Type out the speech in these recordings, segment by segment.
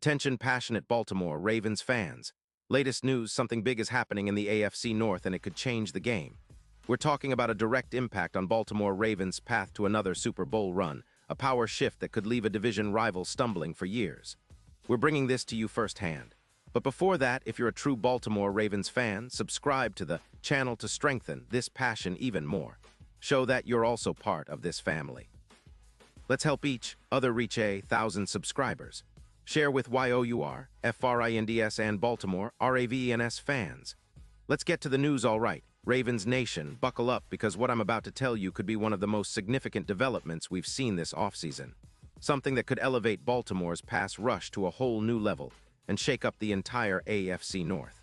Attention passionate Baltimore Ravens fans. Latest news, something big is happening in the AFC North and it could change the game. We're talking about a direct impact on Baltimore Ravens' path to another Super Bowl run, a power shift that could leave a division rival stumbling for years. We're bringing this to you firsthand. But before that, if you're a true Baltimore Ravens fan, subscribe to the channel to strengthen this passion even more. Show that you're also part of this family. Let's help each other reach 1,000 subscribers. Share with YOUR, FRINDS and Baltimore, RAVENS fans. Let's get to the news all right. Ravens Nation, buckle up because what I'm about to tell you could be one of the most significant developments we've seen this offseason. Something that could elevate Baltimore's pass rush to a whole new level and shake up the entire AFC North.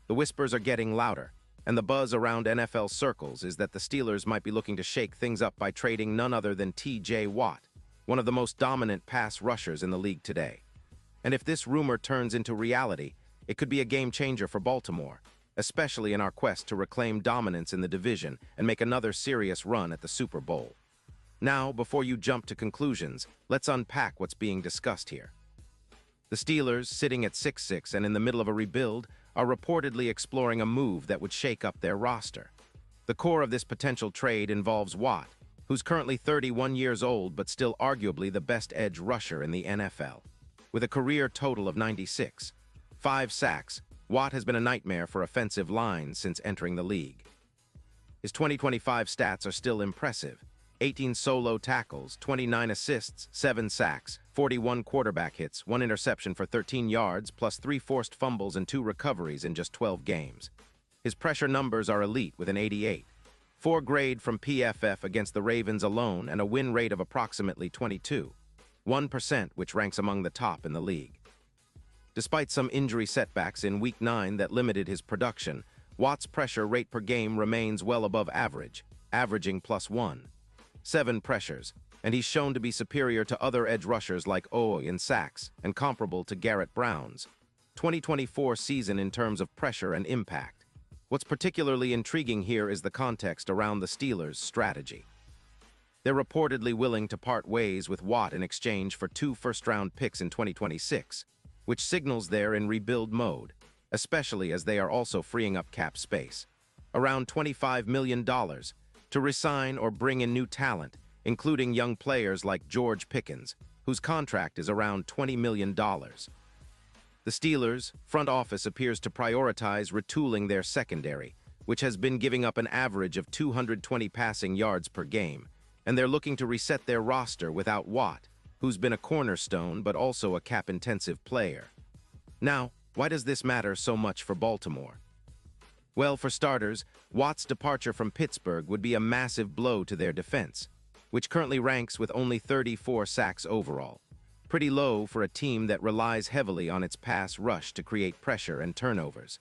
The whispers are getting louder, and the buzz around NFL circles is that the Steelers might be looking to shake things up by trading none other than T.J. Watt, one of the most dominant pass rushers in the league today. And if this rumor turns into reality, it could be a game-changer for Baltimore, especially in our quest to reclaim dominance in the division and make another serious run at the Super Bowl. Now, before you jump to conclusions, let's unpack what's being discussed here. The Steelers, sitting at 6-6 and in the middle of a rebuild, are reportedly exploring a move that would shake up their roster. The core of this potential trade involves Watt, who's currently 31 years old but still arguably the best edge rusher in the NFL. With a career total of 96, 5 sacks, Watt has been a nightmare for offensive lines since entering the league. His 2025 stats are still impressive: 18 solo tackles, 29 assists, 7 sacks, 41 quarterback hits, 1 interception for 13 yards, plus 3 forced fumbles and 2 recoveries in just 12 games. His pressure numbers are elite with an 88. 4 grade from PFF against the Ravens alone and a win rate of approximately 22.1%, which ranks among the top in the league. Despite some injury setbacks in Week 9 that limited his production, Watt's pressure rate per game remains well above average, averaging +1.7 pressures, and he's shown to be superior to other edge rushers like Oy in sacks and comparable to Garrett Brown's 2024 season in terms of pressure and impact. What's particularly intriguing here is the context around the Steelers' strategy. They're reportedly willing to part ways with Watt in exchange for 2 first-round picks in 2026, which signals they're in rebuild mode, especially as they are also freeing up cap space, around $25 million, to resign or bring in new talent, including young players like George Pickens, whose contract is around $20 million. The Steelers' front office appears to prioritize retooling their secondary, which has been giving up an average of 220 passing yards per game, and they're looking to reset their roster without Watt, who's been a cornerstone but also a cap-intensive player. Now, why does this matter so much for Baltimore? Well, for starters, Watt's departure from Pittsburgh would be a massive blow to their defense, which currently ranks with only 34 sacks overall. Pretty low for a team that relies heavily on its pass rush to create pressure and turnovers.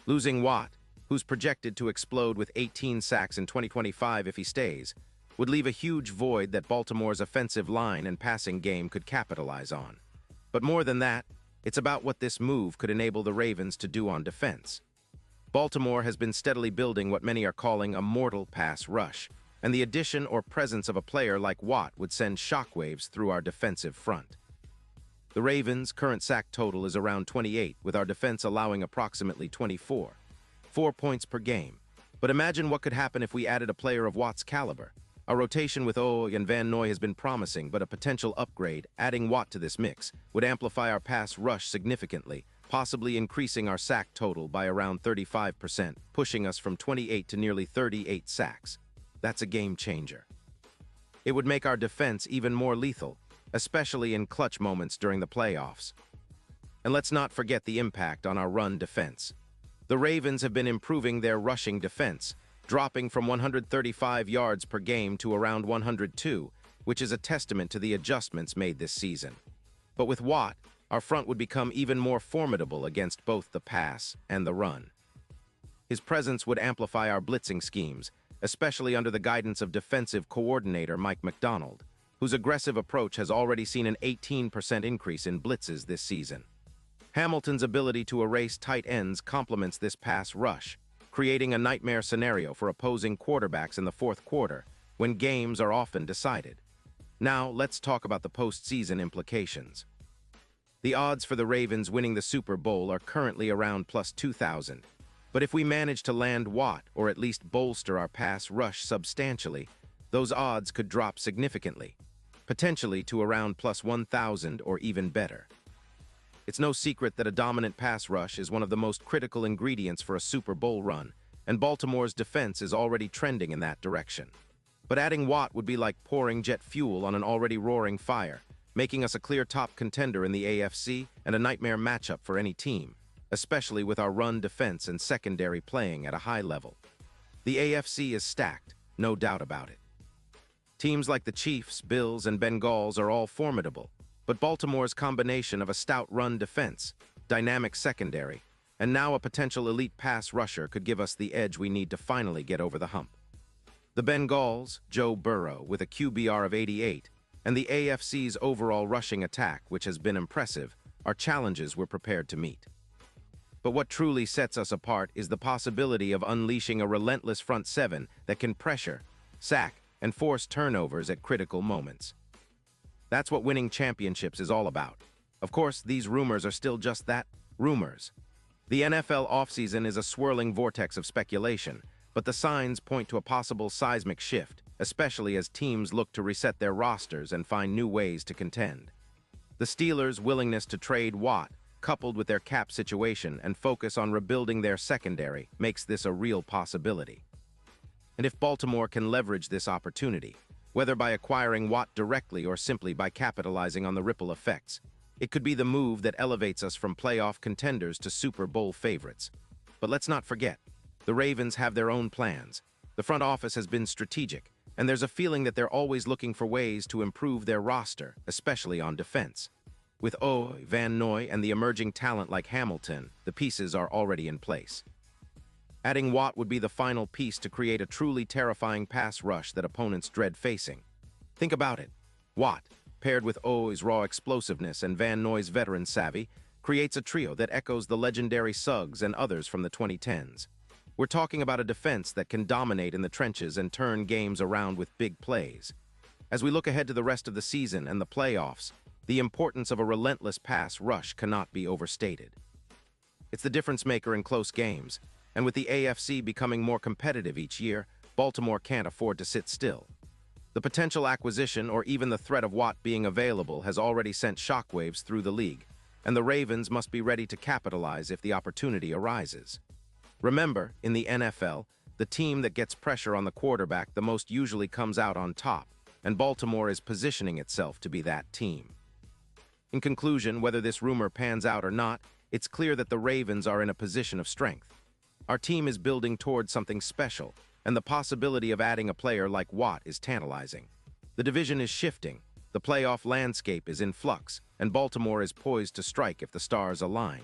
Losing Watt, who's projected to explode with 18 sacks in 2025 if he stays, would leave a huge void that Baltimore's offensive line and passing game could capitalize on. But more than that, it's about what this move could enable the Ravens to do on defense. Baltimore has been steadily building what many are calling a mortal pass rush, and the addition or presence of a player like Watt would send shockwaves through our defensive front. The Ravens' current sack total is around 28, with our defense allowing approximately 24, 4 points per game. But imagine what could happen if we added a player of Watt's caliber. A rotation with Oy and Van Noy has been promising, but a potential upgrade, adding Watt to this mix, would amplify our pass rush significantly, possibly increasing our sack total by around 35%, pushing us from 28 to nearly 38 sacks. That's a game changer. It would make our defense even more lethal, especially in clutch moments during the playoffs. And let's not forget the impact on our run defense. The Ravens have been improving their rushing defense, dropping from 135 yards per game to around 102, which is a testament to the adjustments made this season. But with Watt, our front would become even more formidable against both the pass and the run. His presence would amplify our blitzing schemes, especially under the guidance of defensive coordinator Mike Macdonald, whose aggressive approach has already seen an 18% increase in blitzes this season. Hamilton's ability to erase tight ends complements this pass rush, creating a nightmare scenario for opposing quarterbacks in the fourth quarter, when games are often decided. Now, let's talk about the postseason implications. The odds for the Ravens winning the Super Bowl are currently around plus 2,000. But if we manage to land Watt or at least bolster our pass rush substantially, those odds could drop significantly, potentially to around plus 1,000 or even better. It's no secret that a dominant pass rush is one of the most critical ingredients for a Super Bowl run, and Baltimore's defense is already trending in that direction. But adding Watt would be like pouring jet fuel on an already roaring fire, making us a clear top contender in the AFC and a nightmare matchup for any team, especially with our run defense and secondary playing at a high level. The AFC is stacked, no doubt about it. Teams like the Chiefs, Bills, and Bengals are all formidable, but Baltimore's combination of a stout run defense, dynamic secondary, and now a potential elite pass rusher could give us the edge we need to finally get over the hump. The Bengals, Joe Burrow, with a QBR of 88, and the AFC's overall rushing attack, which has been impressive, are challenges we're prepared to meet. But what truly sets us apart is the possibility of unleashing a relentless front seven that can pressure, sack, and force turnovers at critical moments. That's what winning championships is all about. Of course, these rumors are still just that, rumors. The NFL offseason is a swirling vortex of speculation, but the signs point to a possible seismic shift, especially as teams look to reset their rosters and find new ways to contend. The Steelers' willingness to trade Watt, coupled with their cap situation and focus on rebuilding their secondary, makes this a real possibility. And if Baltimore can leverage this opportunity, whether by acquiring Watt directly or simply by capitalizing on the ripple effects, it could be the move that elevates us from playoff contenders to Super Bowl favorites. But let's not forget, the Ravens have their own plans. The front office has been strategic, and there's a feeling that they're always looking for ways to improve their roster, especially on defense. With Van Noy and the emerging talent like Hamilton, the pieces are already in place. Adding Watt would be the final piece to create a truly terrifying pass rush that opponents dread facing. Think about it. Watt, paired with O's raw explosiveness and Van Noy's veteran savvy, creates a trio that echoes the legendary Suggs and others from the 2010s. We're talking about a defense that can dominate in the trenches and turn games around with big plays. As we look ahead to the rest of the season and the playoffs, the importance of a relentless pass rush cannot be overstated. It's the difference maker in close games, and with the AFC becoming more competitive each year, Baltimore can't afford to sit still. The potential acquisition or even the threat of Watt being available has already sent shockwaves through the league, and the Ravens must be ready to capitalize if the opportunity arises. Remember, in the NFL, the team that gets pressure on the quarterback the most usually comes out on top, and Baltimore is positioning itself to be that team. In conclusion, whether this rumor pans out or not, it's clear that the Ravens are in a position of strength. Our team is building towards something special, and the possibility of adding a player like Watt is tantalizing. The division is shifting, the playoff landscape is in flux, and Baltimore is poised to strike if the stars align.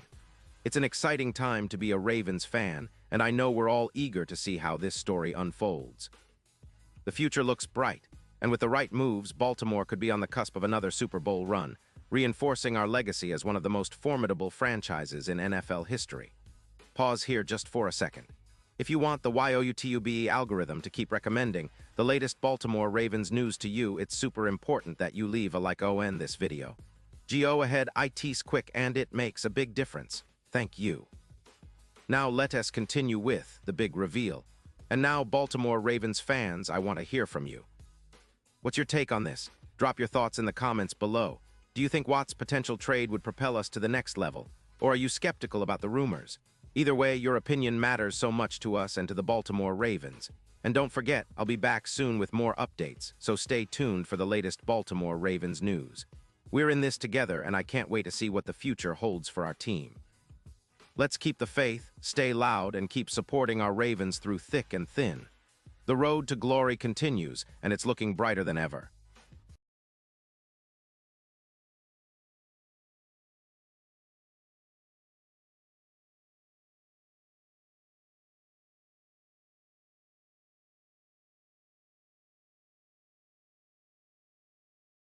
It's an exciting time to be a Ravens fan, and I know we're all eager to see how this story unfolds. The future looks bright, and with the right moves, Baltimore could be on the cusp of another Super Bowl run, reinforcing our legacy as one of the most formidable franchises in NFL history. Pause here just for a second. If you want the YOUTUBE algorithm to keep recommending the latest Baltimore Ravens news to you, it's super important that you leave a like on this video. Go ahead, it's quick and it makes a big difference. Thank you. Now let us continue with the big reveal. And now, Baltimore Ravens fans, I want to hear from you. What's your take on this? Drop your thoughts in the comments below. Do you think Watt's potential trade would propel us to the next level? Or are you skeptical about the rumors? Either way, your opinion matters so much to us and to the Baltimore Ravens. And don't forget, I'll be back soon with more updates, so stay tuned for the latest Baltimore Ravens news. We're in this together, and I can't wait to see what the future holds for our team. Let's keep the faith, stay loud, and keep supporting our Ravens through thick and thin. The road to glory continues, and it's looking brighter than ever.